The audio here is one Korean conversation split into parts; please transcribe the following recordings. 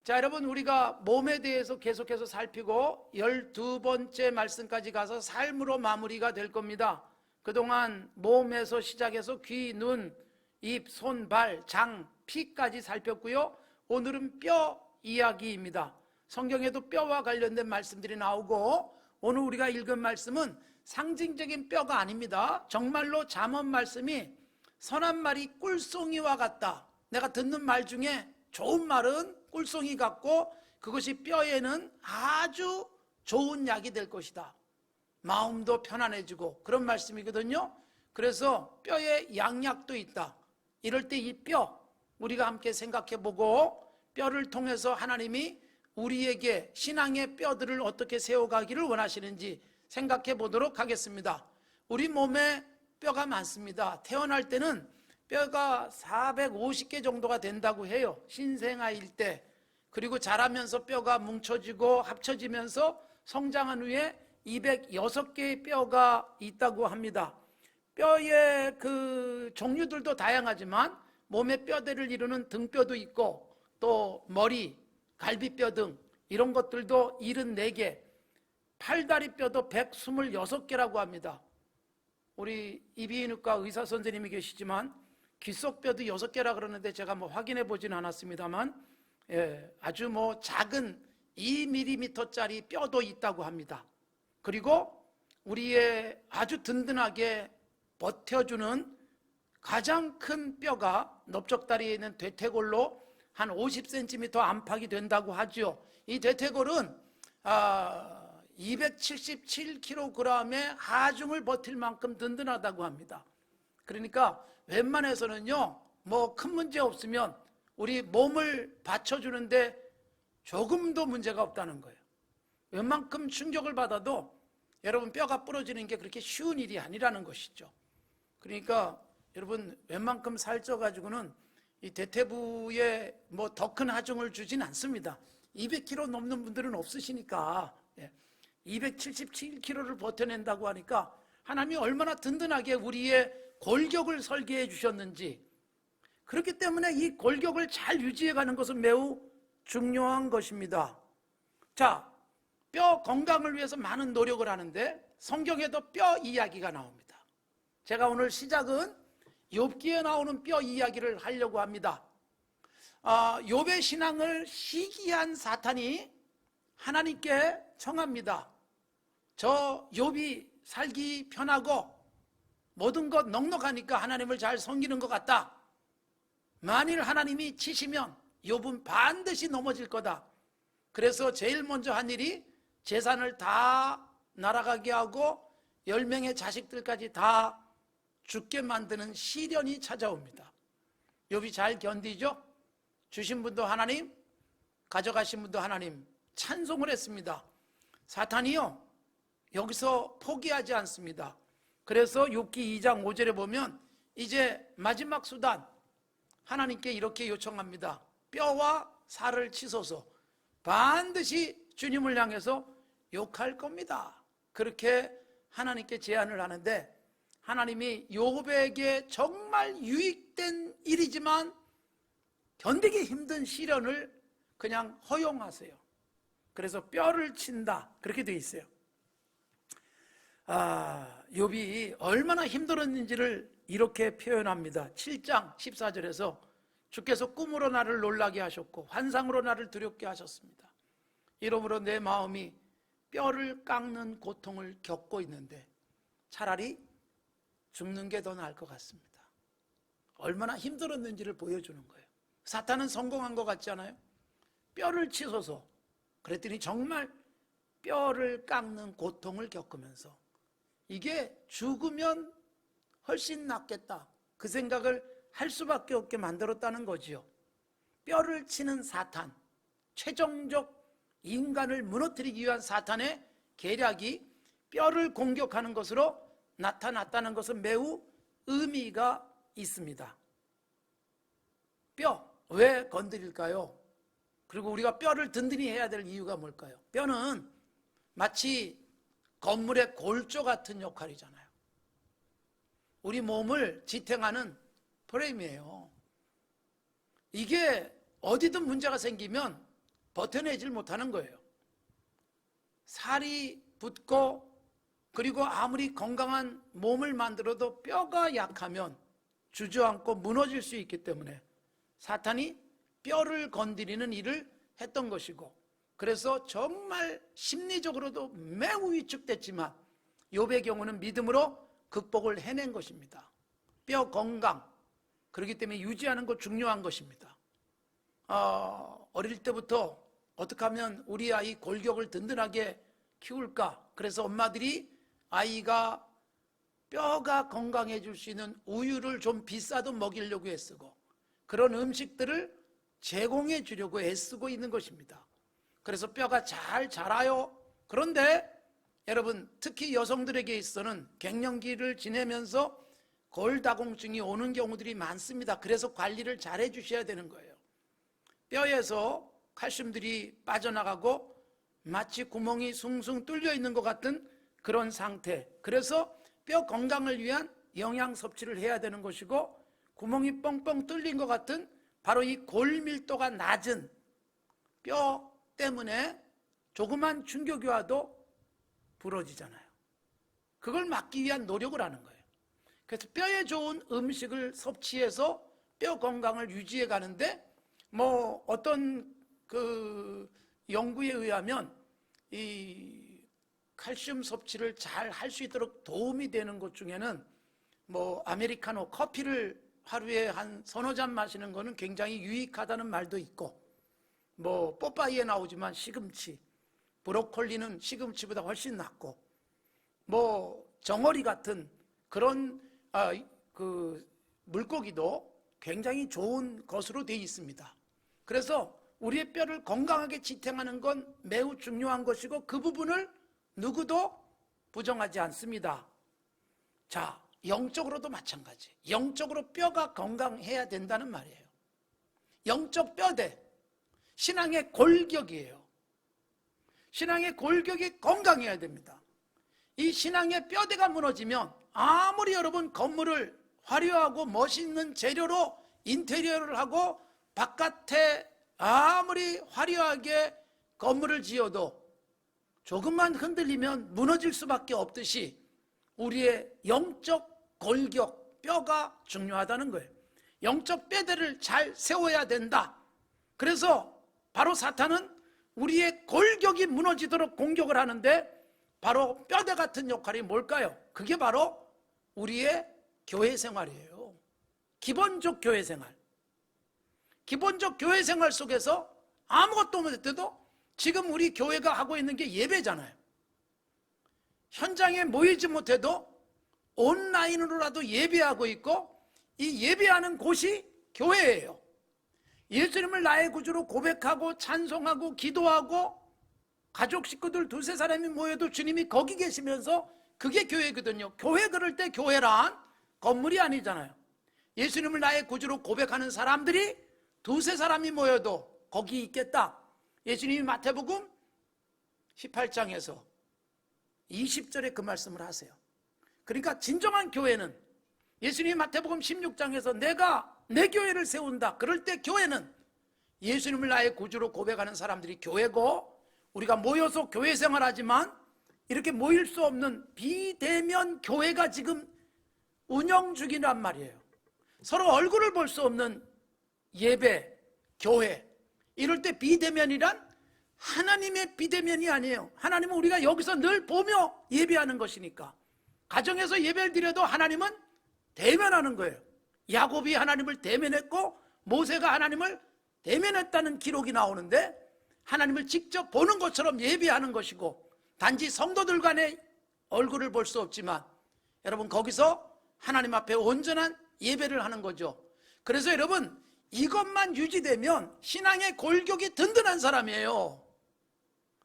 자, 여러분, 우리가 몸에 대해서 계속해서 살피고 12번째 말씀까지 가서 삶으로 마무리가 될 겁니다. 그동안 몸에서 시작해서 귀, 눈, 입, 손, 발, 장, 피까지 살폈고요. 오늘은 뼈 이야기입니다. 성경에도 뼈와 관련된 말씀들이 나오고, 오늘 우리가 읽은 말씀은 상징적인 뼈가 아닙니다. 정말로 잠언 말씀이 선한 말이 꿀송이와 같다. 내가 듣는 말 중에 좋은 말은 꿀송이 같고 그것이 뼈에는 아주 좋은 약이 될 것이다. 마음도 편안해지고 그런 말씀이거든요. 그래서 뼈에 양약도 있다. 이럴 때 이 뼈 우리가 함께 생각해보고 뼈를 통해서 하나님이 우리에게 신앙의 뼈들을 어떻게 세워가기를 원하시는지 생각해 보도록 하겠습니다. 우리 몸에 뼈가 많습니다. 태어날 때는 뼈가 450개 정도가 된다고 해요. 신생아일 때. 그리고 자라면서 뼈가 뭉쳐지고 합쳐지면서 성장한 후에 206개의 뼈가 있다고 합니다. 뼈의 그 종류들도 다양하지만 몸의 뼈대를 이루는 등뼈도 있고 또 머리, 갈비뼈 등 이런 것들도 74개, 팔다리뼈도 126개라고 합니다. 우리 이비인후과 의사 선생님이 계시지만 귓속뼈도 6개라 그러는데 제가 확인해 보지는 않았습니다만 아주 작은 2mm짜리 뼈도 있다고 합니다. 그리고 우리의 아주 든든하게 버텨주는 가장 큰 뼈가 넓적다리에 있는 대퇴골로 한 50cm 안팎이 된다고 하죠. 이 대퇴골은 277kg의 하중을 버틸 만큼 든든하다고 합니다. 그러니까 웬만해서는요, 큰 문제 없으면 우리 몸을 받쳐주는데 조금도 문제가 없다는 거예요. 웬만큼 충격을 받아도 여러분 뼈가 부러지는 게 그렇게 쉬운 일이 아니라는 것이죠. 그러니까 여러분 웬만큼 살쪄가지고는 이 대퇴부에 더 큰 하중을 주진 않습니다. 200kg 넘는 분들은 없으시니까 277kg를 버텨낸다고 하니까 하나님이 얼마나 든든하게 우리의 골격을 설계해 주셨는지, 그렇기 때문에 이 골격을 잘 유지해 가는 것은 매우 중요한 것입니다. 자, 뼈 건강을 위해서 많은 노력을 하는데 성경에도 뼈 이야기가 나옵니다. 제가 오늘 시작은 욥기에 나오는 뼈 이야기를 하려고 합니다. 욥의 신앙을 시기한 사탄이 하나님께 청합니다. 저 욥이 살기 편하고 모든 것 넉넉하니까 하나님을 잘 섬기는 것 같다. 만일 하나님이 치시면 욥은 반드시 넘어질 거다. 그래서 제일 먼저 한 일이 재산을 다 날아가게 하고 10명의 자식들까지 다 죽게 만드는 시련이 찾아옵니다. 욥이 잘 견디죠? 주신 분도 하나님, 가져가신 분도 하나님, 찬송을 했습니다. 사탄이요, 여기서 포기하지 않습니다. 그래서 욥기 2장 5절에 보면 이제 마지막 수단, 하나님께 이렇게 요청합니다. 뼈와 살을 치소서. 반드시 주님을 향해서 욕할 겁니다. 그렇게 하나님께 제안을 하는데 하나님이 욥에게 정말 유익된 일이지만 견디기 힘든 시련을 그냥 허용하세요. 그래서 뼈를 친다, 그렇게 되어 있어요. 욥이 얼마나 힘들었는지를 이렇게 표현합니다. 7장 14절에서 주께서 꿈으로 나를 놀라게 하셨고 환상으로 나를 두렵게 하셨습니다. 이러므로 내 마음이 뼈를 깎는 고통을 겪고 있는데 차라리 죽는 게 더 나을 것 같습니다. 얼마나 힘들었는지를 보여주는 거예요. 사탄은 성공한 것 같지 않아요? 뼈를 치소서. 그랬더니 정말 뼈를 깎는 고통을 겪으면서 이게 죽으면 훨씬 낫겠다, 그 생각을 할 수밖에 없게 만들었다는 거지요. 뼈를 치는 사탄, 최종적 인간을 무너뜨리기 위한 사탄의 계략이 뼈를 공격하는 것으로 나타났다는 것은 매우 의미가 있습니다. 뼈, 왜 건드릴까요? 그리고 우리가 뼈를 든든히 해야 될 이유가 뭘까요? 뼈는 마치 건물의 골조 같은 역할이잖아요. 우리 몸을 지탱하는 프레임이에요. 이게 어디든 문제가 생기면 버텨내질 못하는 거예요. 살이 붙고 그리고 아무리 건강한 몸을 만들어도 뼈가 약하면 주저앉고 무너질 수 있기 때문에 사탄이 뼈를 건드리는 일을 했던 것이고, 그래서 정말 심리적으로도 매우 위축됐지만 욥의 경우는 믿음으로 극복을 해낸 것입니다. 뼈 건강, 그렇기 때문에 유지하는 것 중요한 것입니다. 어릴 때부터 어떻게 하면 우리 아이 골격을 든든하게 키울까? 그래서 엄마들이 아이가 뼈가 건강해질 수 있는 우유를 좀 비싸도 먹이려고 애쓰고 그런 음식들을 제공해 주려고 애쓰고 있는 것입니다. 그래서 뼈가 잘 자라요. 그런데 여러분, 특히 여성들에게 있어서는 갱년기를 지내면서 골다공증이 오는 경우들이 많습니다. 그래서 관리를 잘 해주셔야 되는 거예요. 뼈에서 칼슘들이 빠져나가고 마치 구멍이 숭숭 뚫려 있는 것 같은 그런 상태, 그래서 뼈 건강을 위한 영양 섭취를 해야 되는 것이고, 구멍이 뻥뻥 뚫린 것 같은 바로 이 골밀도가 낮은 뼈 때문에 조그만 충격이 와도 부러지잖아요. 그걸 막기 위한 노력을 하는 거예요. 그래서 뼈에 좋은 음식을 섭취해서 뼈 건강을 유지해 가는데, 어떤 그 연구에 의하면 이 칼슘 섭취를 잘 할 수 있도록 도움이 되는 것 중에는 아메리카노, 커피를 하루에 한 서너 잔 마시는 거는 굉장히 유익하다는 말도 있고, 뽀빠이에 나오지만 시금치, 브로콜리는 시금치보다 훨씬 낫고, 정어리 같은 그런 그 물고기도 굉장히 좋은 것으로 되어 있습니다. 그래서 우리의 뼈를 건강하게 지탱하는 건 매우 중요한 것이고, 그 부분을 누구도 부정하지 않습니다. 자, 영적으로도 마찬가지. 영적으로 뼈가 건강해야 된다는 말이에요. 영적 뼈대, 신앙의 골격이에요. 신앙의 골격이 건강해야 됩니다. 이 신앙의 뼈대가 무너지면 아무리 여러분 건물을 화려하고 멋있는 재료로 인테리어를 하고 바깥에 아무리 화려하게 건물을 지어도 조금만 흔들리면 무너질 수밖에 없듯이 우리의 영적 골격, 뼈가 중요하다는 거예요. 영적 뼈대를 잘 세워야 된다. 그래서 바로 사탄은 우리의 골격이 무너지도록 공격을 하는데, 바로 뼈대 같은 역할이 뭘까요? 그게 바로 우리의 교회 생활이에요. 기본적 교회 생활. 기본적 교회 생활 속에서 아무것도 못해도 지금 우리 교회가 하고 있는 게 예배잖아요. 현장에 모이지 못해도 온라인으로라도 예배하고 있고, 이 예배하는 곳이 교회예요. 예수님을 나의 구주로 고백하고 찬송하고 기도하고 가족 식구들 두세 사람이 모여도 주님이 거기 계시면서 그게 교회거든요. 교회 그럴 때 교회란 건물이 아니잖아요. 예수님을 나의 구주로 고백하는 사람들이 두세 사람이 모여도 거기 있겠다. 예수님이 마태복음 18장에서 20절에 그 말씀을 하세요. 그러니까 진정한 교회는 예수님이 마태복음 16장에서 내가 내 교회를 세운다. 그럴 때 교회는 예수님을 나의 구주로 고백하는 사람들이 교회고, 우리가 모여서 교회 생활하지만 이렇게 모일 수 없는 비대면 교회가 지금 운영 중이란 말이에요. 서로 얼굴을 볼 수 없는 예배, 교회. 이럴 때 비대면이란 하나님의 비대면이 아니에요. 하나님은 우리가 여기서 늘 보며 예배하는 것이니까. 가정에서 예배를 드려도 하나님은 대면하는 거예요. 야곱이 하나님을 대면했고 모세가 하나님을 대면했다는 기록이 나오는데, 하나님을 직접 보는 것처럼 예배하는 것이고, 단지 성도들 간의 얼굴을 볼 수 없지만 여러분 거기서 하나님 앞에 온전한 예배를 하는 거죠. 그래서 여러분 이것만 유지되면 신앙의 골격이 든든한 사람이에요.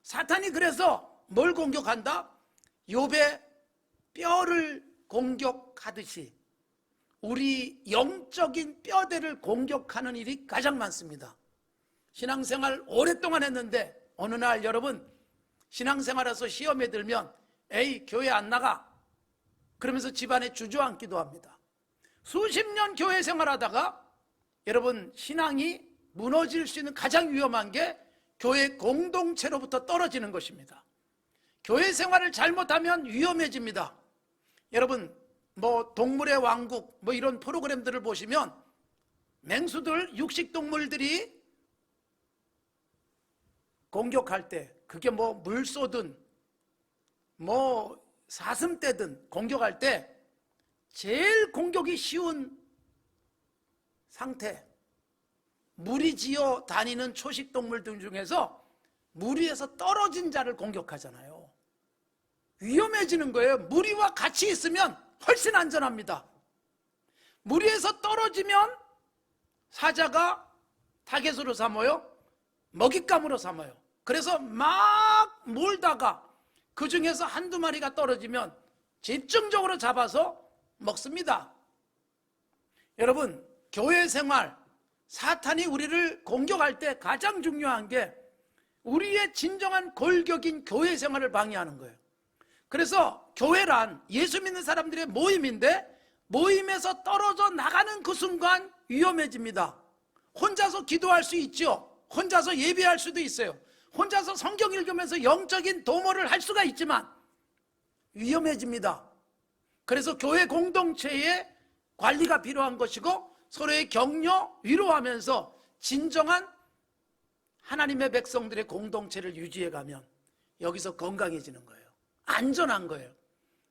사탄이 그래서 뭘 공격한다? 욥의 뼈를 공격하듯이 우리 영적인 뼈대를 공격하는 일이 가장 많습니다. 신앙생활 오랫동안 했는데 어느 날 여러분 신앙생활에서 시험에 들면 에이 교회 안 나가 그러면서 집안에 주저앉기도 합니다. 수십 년 교회 생활하다가 여러분 신앙이 무너질 수 있는 가장 위험한 게 교회 공동체로부터 떨어지는 것입니다. 교회 생활을 잘못하면 위험해집니다. 여러분, 동물의 왕국 이런 프로그램들을 보시면 맹수들, 육식동물들이 공격할 때, 그게 물소든 사슴떼든 공격할 때 제일 공격이 쉬운 상태, 무리지어 다니는 초식동물들 중에서 무리에서 떨어진 자를 공격하잖아요. 위험해지는 거예요. 무리와 같이 있으면 훨씬 안전합니다. 무리에서 떨어지면 사자가 타겟으로 삼아요. 먹잇감으로 삼아요. 그래서 막 몰다가 그 중에서 한두 마리가 떨어지면 집중적으로 잡아서 먹습니다. 여러분, 교회 생활, 사탄이 우리를 공격할 때 가장 중요한 게 우리의 진정한 골격인 교회 생활을 방해하는 거예요. 그래서 교회란 예수 믿는 사람들의 모임인데, 모임에서 떨어져 나가는 그 순간 위험해집니다. 혼자서 기도할 수 있죠. 혼자서 예배할 수도 있어요. 혼자서 성경 읽으면서 영적인 도모를 할 수가 있지만 위험해집니다. 그래서 교회 공동체의 관리가 필요한 것이고, 서로의 격려, 위로하면서 진정한 하나님의 백성들의 공동체를 유지해가면 여기서 건강해지는 거예요. 안전한 거예요.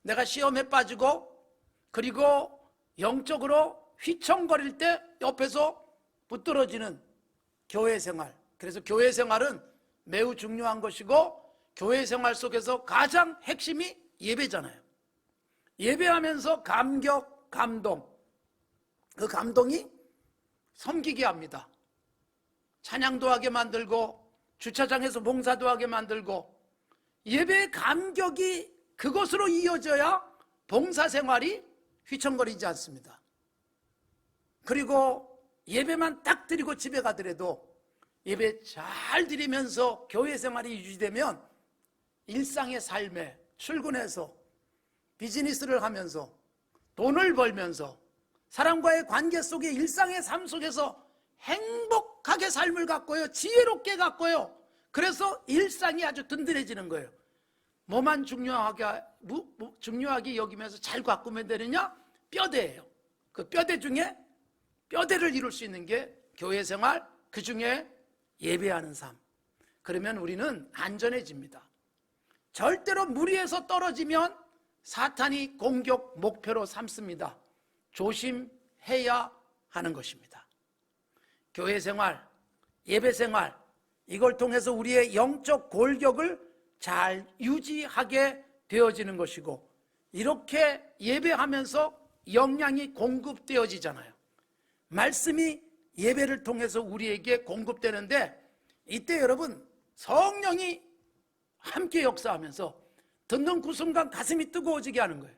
내가 시험에 빠지고 그리고 영적으로 휘청거릴 때 옆에서 붙들어지는 교회 생활. 그래서 교회 생활은 매우 중요한 것이고, 교회 생활 속에서 가장 핵심이 예배잖아요. 예배하면서 감격, 감동, 그 감동이 섬기게 합니다. 찬양도 하게 만들고 주차장에서 봉사도 하게 만들고, 예배의 감격이 그것으로 이어져야 봉사생활이 휘청거리지 않습니다. 그리고 예배만 딱 드리고 집에 가더라도 예배 잘 드리면서 교회 생활이 유지되면 일상의 삶에 출근해서 비즈니스를 하면서 돈을 벌면서 사람과의 관계 속에 일상의 삶 속에서 행복하게 삶을 갖고요, 지혜롭게 갖고요, 그래서 일상이 아주 든든해지는 거예요. 뭐만 중요하게 여기면서 잘 가꾸면 되느냐? 뼈대예요. 그 뼈대 중에 뼈대를 이룰 수 있는 게 교회 생활, 그 중에 예배하는 삶. 그러면 우리는 안전해집니다. 절대로 무리에서 떨어지면 사탄이 공격 목표로 삼습니다. 조심해야 하는 것입니다. 교회 생활, 예배 생활, 이걸 통해서 우리의 영적 골격을 잘 유지하게 되어지는 것이고, 이렇게 예배하면서 영양이 공급되어지잖아요. 말씀이 예배를 통해서 우리에게 공급되는데, 이때 여러분 성령이 함께 역사하면서 듣는 그 순간 가슴이 뜨거워지게 하는 거예요.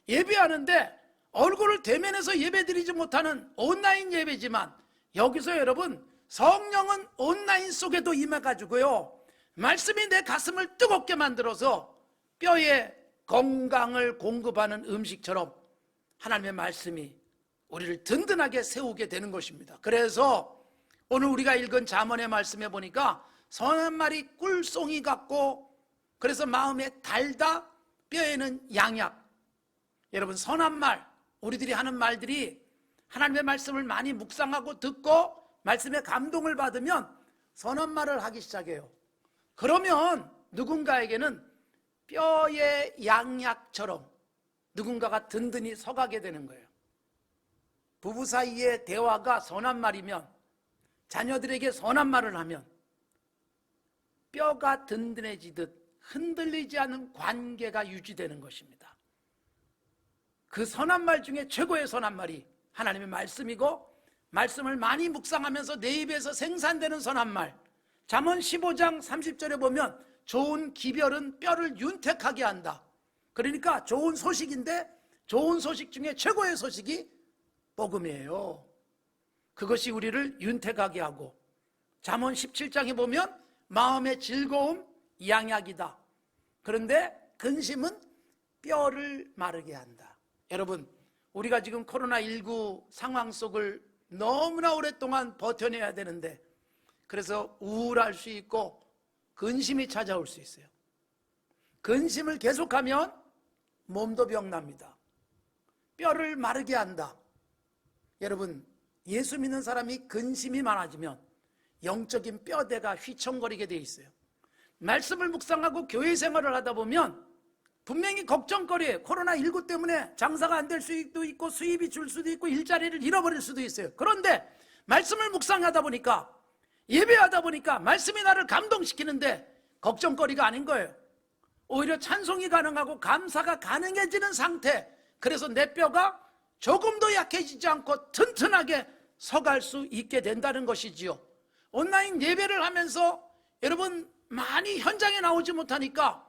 예배하는데 얼굴을 대면해서 예배드리지 못하는 온라인 예배지만, 여기서 여러분 성령은 온라인 속에도 임해가지고요, 말씀이 내 가슴을 뜨겁게 만들어서 뼈에 건강을 공급하는 음식처럼 하나님의 말씀이 우리를 든든하게 세우게 되는 것입니다. 그래서 오늘 우리가 읽은 잠언의 말씀에 보니까 선 한 마리 꿀송이 같고, 그래서 마음에 달다, 뼈에는 양약. 여러분, 선한 말, 우리들이 하는 말들이 하나님의 말씀을 많이 묵상하고 듣고 말씀에 감동을 받으면 선한 말을 하기 시작해요. 그러면 누군가에게는 뼈의 양약처럼 누군가가 든든히 서가게 되는 거예요. 부부 사이의 대화가 선한 말이면, 자녀들에게 선한 말을 하면 뼈가 든든해지듯 흔들리지 않는 관계가 유지되는 것입니다. 그 선한 말 중에 최고의 선한 말이 하나님의 말씀이고, 말씀을 많이 묵상하면서 내 입에서 생산되는 선한 말, 잠언 15장 30절에 보면 좋은 기별은 뼈를 윤택하게 한다. 그러니까 좋은 소식인데, 좋은 소식 중에 최고의 소식이 복음이에요. 그것이 우리를 윤택하게 하고, 잠언 17장에 보면 마음의 즐거움 양약이다. 그런데 근심은 뼈를 마르게 한다. 여러분, 우리가 지금 코로나19 상황 속을 너무나 오랫동안 버텨내야 되는데, 그래서 우울할 수 있고 근심이 찾아올 수 있어요. 근심을 계속하면 몸도 병납니다. 뼈를 마르게 한다. 여러분, 예수 믿는 사람이 근심이 많아지면 영적인 뼈대가 휘청거리게 돼 있어요. 말씀을 묵상하고 교회 생활을 하다 보면 분명히 걱정거리예요. 코로나19 때문에 장사가 안 될 수도 있고 수입이 줄 수도 있고 일자리를 잃어버릴 수도 있어요. 그런데 말씀을 묵상하다 보니까, 예배하다 보니까 말씀이 나를 감동시키는데 걱정거리가 아닌 거예요. 오히려 찬송이 가능하고 감사가 가능해지는 상태. 그래서 내 뼈가 조금도 약해지지 않고 튼튼하게 서갈 수 있게 된다는 것이지요. 온라인 예배를 하면서 여러분 많이 현장에 나오지 못하니까,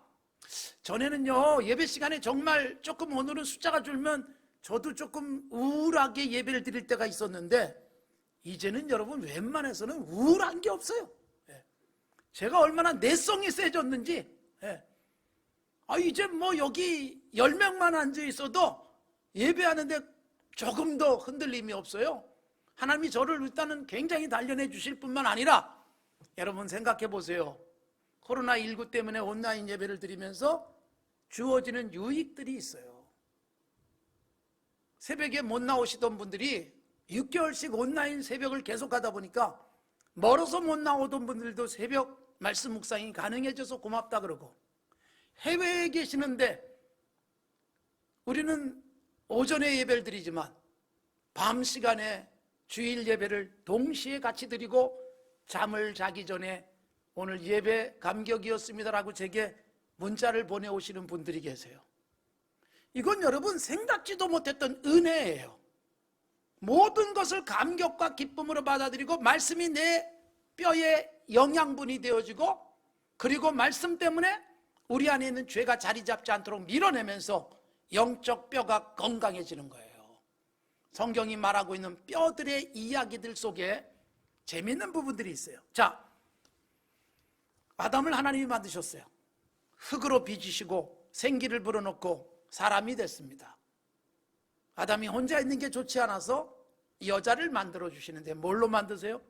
전에는요 예배 시간에 정말 조금 오늘은 숫자가 줄면 저도 조금 우울하게 예배를 드릴 때가 있었는데, 이제는 여러분 웬만해서는 우울한 게 없어요. 제가 얼마나 내성이 세졌는지, 이제 뭐 여기 10명만 앉아 있어도 예배하는데 조금 더 흔들림이 없어요. 하나님이 저를 일단은 굉장히 단련해 주실 뿐만 아니라, 여러분 생각해 보세요. 코로나19 때문에 온라인 예배를 드리면서 주어지는 유익들이 있어요. 새벽에 못 나오시던 분들이 6개월씩 온라인 새벽을 계속하다 보니까 멀어서 못 나오던 분들도 새벽 말씀 묵상이 가능해져서 고맙다 그러고, 해외에 계시는데 우리는 오전에 예배를 드리지만 밤 시간에 주일 예배를 동시에 같이 드리고 잠을 자기 전에 오늘 예배 감격이었습니다라고 제게 문자를 보내오시는 분들이 계세요. 이건 여러분 생각지도 못했던 은혜예요. 모든 것을 감격과 기쁨으로 받아들이고 말씀이 내 뼈에 영양분이 되어지고, 그리고 말씀 때문에 우리 안에 있는 죄가 자리 잡지 않도록 밀어내면서 영적 뼈가 건강해지는 거예요. 성경이 말하고 있는 뼈들의 이야기들 속에 재밌는 부분들이 있어요. 자, 아담을 하나님이 만드셨어요. 흙으로 빚으시고 생기를 불어넣고 사람이 됐습니다. 아담이 혼자 있는 게 좋지 않아서 여자를 만들어 주시는데 뭘로 만드세요?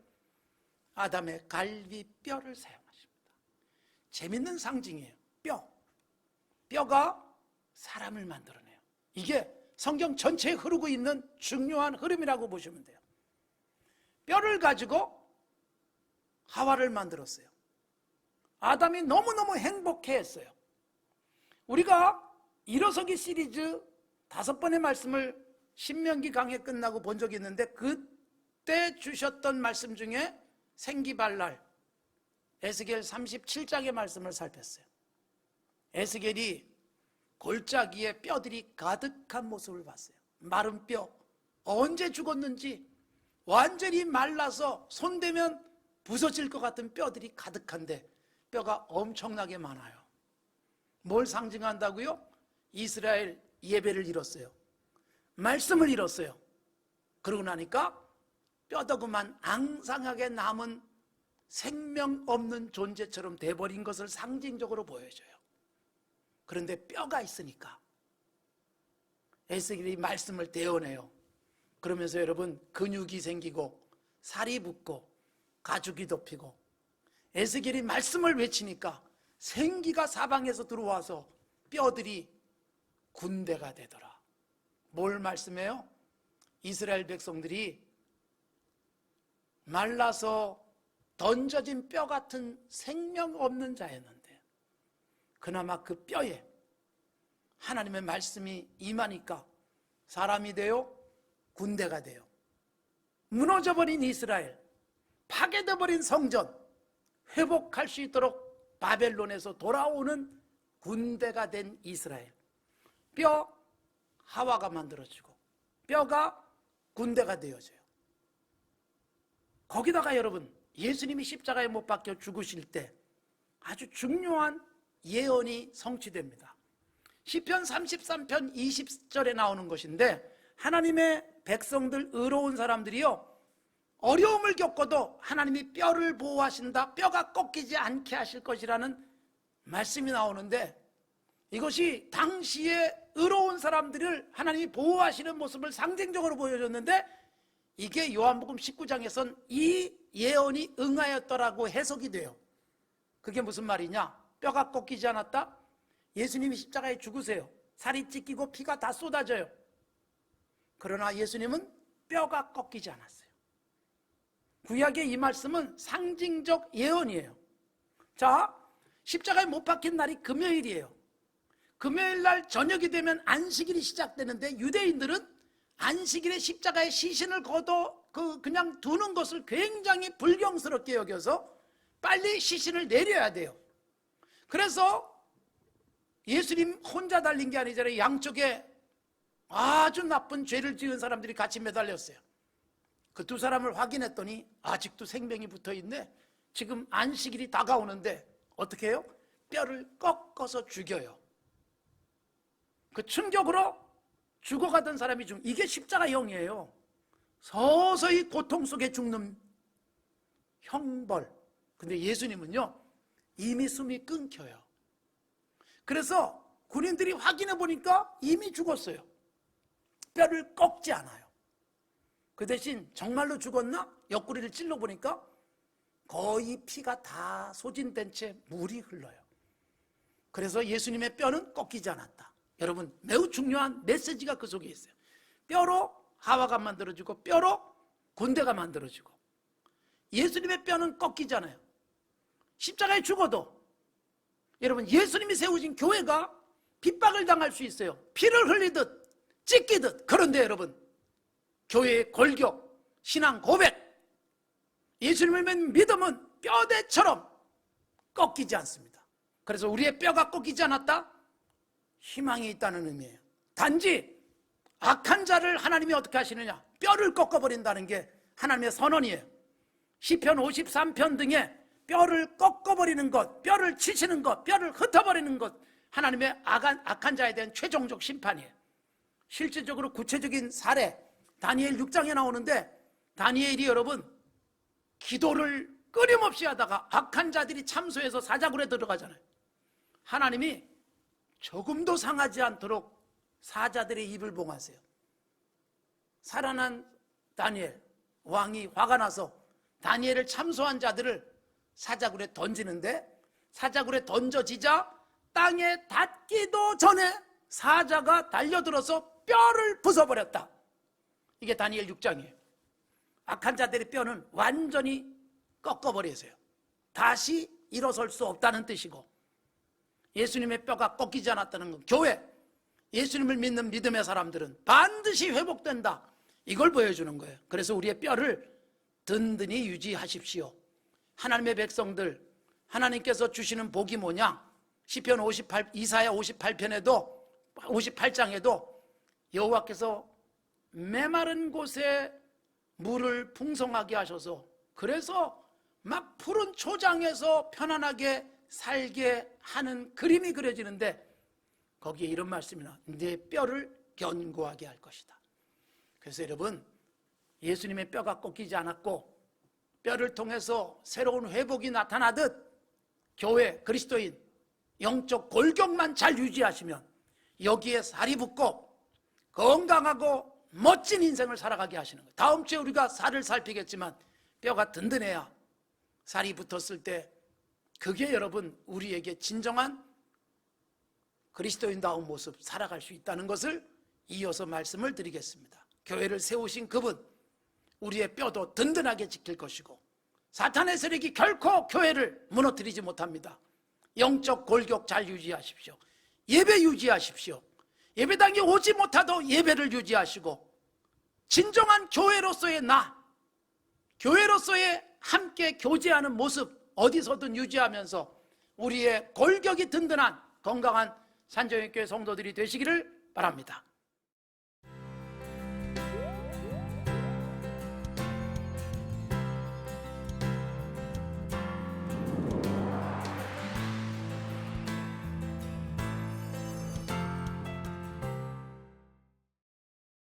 아담의 갈비뼈를 사용하십니다. 재밌는 상징이에요. 뼈가 사람을 만들어내요. 이게 성경 전체에 흐르고 있는 중요한 흐름이라고 보시면 돼요. 뼈를 가지고 하와를 만들었어요. 아담이 너무너무 행복해했어요. 우리가 일어서기 시리즈 5번의 말씀을 신명기 강해 끝나고 본 적이 있는데, 그때 주셨던 말씀 중에 생기발랄 에스겔 37장의 말씀을 살폈어요. 에스겔이 골짜기에 뼈들이 가득한 모습을 봤어요. 마른 뼈, 언제 죽었는지 완전히 말라서 손대면 부서질 것 같은 뼈들이 가득한데 뼈가 엄청나게 많아요. 뭘 상징한다고요? 이스라엘 예배를 잃었어요. 말씀을 잃었어요. 그러고 나니까 뼈다구만 앙상하게 남은 생명 없는 존재처럼 돼버린 것을 상징적으로 보여줘요. 그런데 뼈가 있으니까 에스겔이 말씀을 대어내요. 그러면서 여러분 근육이 생기고 살이 붙고 가죽이 덮이고, 에스겔이 말씀을 외치니까 생기가 사방에서 들어와서 뼈들이 군대가 되더라. 뭘 말씀해요? 이스라엘 백성들이 말라서 던져진 뼈 같은 생명 없는 자였는데, 그나마 그 뼈에 하나님의 말씀이 임하니까 사람이 되어 군대가 되어 무너져버린 이스라엘, 파괴되어버린 성전 회복할 수 있도록 바벨론에서 돌아오는 군대가 된 이스라엘. 뼈 하와가 만들어지고 뼈가 군대가 되어져요. 거기다가 여러분 예수님이 십자가에 못 박혀 죽으실 때 아주 중요한 예언이 성취됩니다. 시편 33편 20절에 나오는 것인데, 하나님의 백성들 의로운 사람들이요 어려움을 겪어도 하나님이 뼈를 보호하신다, 뼈가 꺾이지 않게 하실 것이라는 말씀이 나오는데, 이것이 당시에 의로운 사람들을 하나님이 보호하시는 모습을 상징적으로 보여줬는데, 이게 요한복음 19장에선 이 예언이 응하였더라고 해석이 돼요. 그게 무슨 말이냐? 뼈가 꺾이지 않았다? 예수님이 십자가에 죽으세요. 살이 찢기고 피가 다 쏟아져요. 그러나 예수님은 뼈가 꺾이지 않았어요. 구약의 이 말씀은 상징적 예언이에요. 자, 십자가에 못 박힌 날이 금요일이에요. 금요일 날 저녁이 되면 안식일이 시작되는데 유대인들은 안식일에 십자가에 시신을 그냥 두는 것을 굉장히 불경스럽게 여겨서 빨리 시신을 내려야 돼요. 그래서 예수님 혼자 달린 게 아니잖아요. 양쪽에 아주 나쁜 죄를 지은 사람들이 같이 매달렸어요. 그 두 사람을 확인했더니 아직도 생명이 붙어있네. 지금 안식일이 다가오는데 어떻게 해요? 뼈를 꺾어서 죽여요. 그 충격으로 죽어가던 사람이 이게 십자가형이에요. 서서히 고통 속에 죽는 형벌. 근데 예수님은요, 이미 숨이 끊겨요. 그래서 군인들이 확인해 보니까 이미 죽었어요. 뼈를 꺾지 않아요. 그 대신 정말로 죽었나? 옆구리를 찔러 보니까 거의 피가 다 소진된 채 물이 흘러요. 그래서 예수님의 뼈는 꺾이지 않았다. 여러분, 매우 중요한 메시지가 그 속에 있어요. 뼈로 하와가 만들어지고 뼈로 군대가 만들어지고, 예수님의 뼈는 꺾이잖아요. 십자가에 죽어도 여러분, 예수님이 세우신 교회가 핍박을 당할 수 있어요. 피를 흘리듯 찢기듯. 그런데 여러분, 교회의 골격, 신앙 고백, 예수님을 믿는 믿음은 뼈대처럼 꺾이지 않습니다. 그래서 우리의 뼈가 꺾이지 않았다? 희망이 있다는 의미예요. 단지 악한 자를 하나님이 어떻게 하시느냐? 뼈를 꺾어버린다는 게 하나님의 선언이에요. 시편 53편 등에 뼈를 꺾어버리는 것, 뼈를 치시는 것, 뼈를 흩어버리는 것, 하나님의 악한 자에 대한 최종적 심판이에요. 실질적으로 구체적인 사례, 다니엘 6장에 나오는데, 다니엘이 여러분 기도를 끊임없이 하다가 악한 자들이 참소해서 사자굴에 들어가잖아요. 하나님이 조금도 상하지 않도록 사자들의 입을 봉하세요. 살아난 다니엘 왕이 화가 나서 다니엘을 참소한 자들을 사자굴에 던지는데, 사자굴에 던져지자 땅에 닿기도 전에 사자가 달려들어서 뼈를 부숴버렸다. 이게 다니엘 6장이에요. 악한 자들의 뼈는 완전히 꺾어버리세요. 다시 일어설 수 없다는 뜻이고, 예수님의 뼈가 꺾이지 않았다는 건 교회, 예수님을 믿는 믿음의 사람들은 반드시 회복된다, 이걸 보여주는 거예요. 그래서 우리의 뼈를 든든히 유지하십시오. 하나님의 백성들, 하나님께서 주시는 복이 뭐냐? 시편 58, 이사야 58편에도 58장에도 여호와께서 메마른 곳에 물을 풍성하게 하셔서, 그래서 막 푸른 초장에서 편안하게 살게 하는 그림이 그려지는데, 거기에 이런 말씀이 나와요. 내 뼈를 견고하게 할 것이다. 그래서 여러분, 예수님의 뼈가 꺾이지 않았고 뼈를 통해서 새로운 회복이 나타나듯 교회, 그리스도인 영적 골격만 잘 유지하시면 여기에 살이 붙고 건강하고 멋진 인생을 살아가게 하시는 거예요. 다음 주에 우리가 살을 살피겠지만 뼈가 든든해야 살이 붙었을 때 그게 여러분 우리에게 진정한 그리스도인다운 모습 살아갈 수 있다는 것을 이어서 말씀을 드리겠습니다. 교회를 세우신 그분, 우리의 뼈도 든든하게 지킬 것이고 사탄의 세력이 결코 교회를 무너뜨리지 못합니다. 영적 골격 잘 유지하십시오. 예배 유지하십시오. 예배당에 오지 못하도 예배를 유지하시고 진정한 교회로서의 교회로서의 함께 교제하는 모습 어디서든 유지하면서 우리의 골격이 든든한 건강한 산정역교회 성도들이 되시기를 바랍니다.